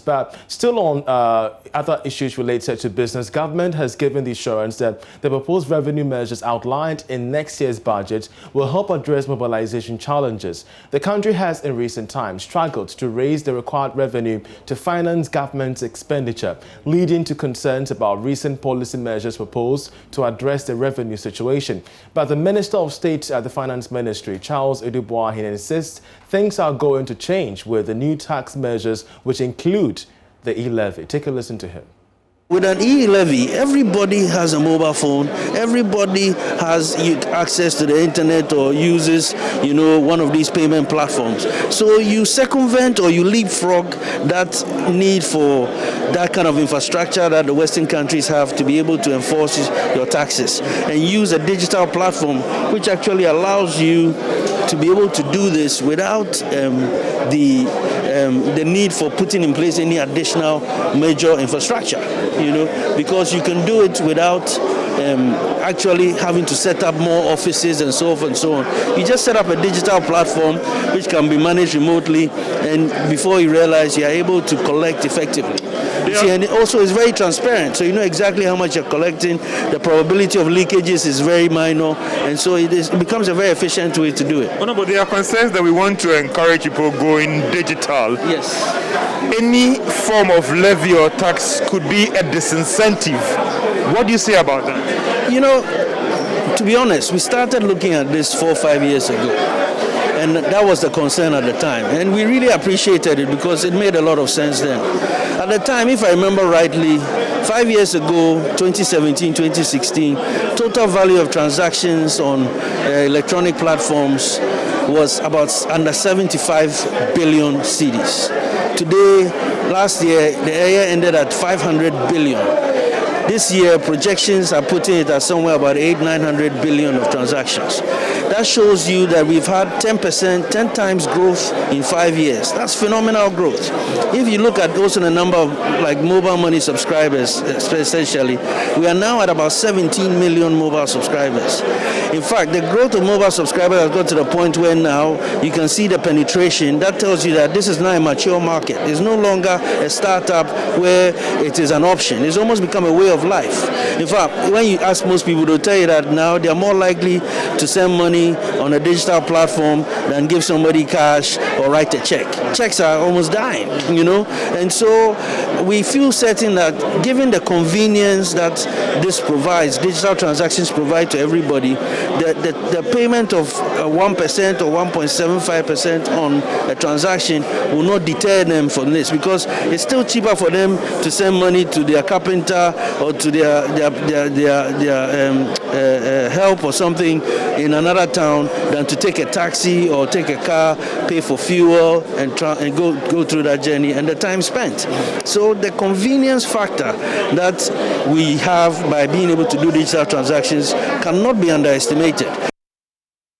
But still on other issues related to business, government has given the assurance that the proposed revenue measures outlined in next year's budget will help address mobilization challenges. The country has in recent times struggled to raise the required revenue to finance government's expenditure, leading to concerns about recent policy measures proposed to address the revenue situation. But the Minister of State at the Finance Ministry, Charles Edubuahin, insists things are going to change with the new tax measures, which include the e-levy. Take a listen to him. With an e-levy, everybody has a mobile phone. Everybody has access to the internet or uses, one of these payment platforms. So you circumvent or you leapfrog that need for that kind of infrastructure that the Western countries have to be able to enforce your taxes, and use a digital platform which actually allows you to be able to do this without the need for putting in place any additional major infrastructure, because you can do it without actually having to set up more offices and so forth and so on. You just set up a digital platform which can be managed remotely, and before you realize, you are able to collect effectively. Yeah. See, and it also is very transparent, so you know exactly how much you're collecting. The probability of leakages is very minor, and so it becomes a very efficient way to do it. Oh, no, but there are concerns that we want to encourage people going digital. Yes. Any form of levy or tax could be a disincentive. What do you say about that? To be honest, we started looking at this 4 or 5 years ago, and that was the concern at the time, and we really appreciated it because it made a lot of sense then. At the time, if I remember rightly, 5 years ago, 2017, 2016, total value of transactions on electronic platforms was about under 75 billion cedis. Today, last year, the area ended at 500 billion. This year, projections are putting it at somewhere about 800-900 billion of transactions. That shows you that we've had 10%, 10 times growth in 5 years. That's phenomenal growth. If you look at also the number of mobile money subscribers, essentially, we are now at about 17 million mobile subscribers. In fact, the growth of mobile subscribers has got to the point where now you can see the penetration. That tells you that this is now a mature market. It's no longer a startup where it is an option. It's almost become a way of life. In fact, when you ask most people, they'll tell you that now they are more likely to send money on a digital platform than give somebody cash or write a check. Checks are almost dying, and so we feel certain that given the convenience that this provides, digital transactions provide to everybody, the payment of 1% or 1.75% on a transaction will not deter them from this, because it's still cheaper for them to send money to their carpenter or to their help or something in another town than to take a taxi or take a car, pay for fuel, and go through that journey and the time spent. So the convenience factor that we have by being able to do digital transactions cannot be underestimated.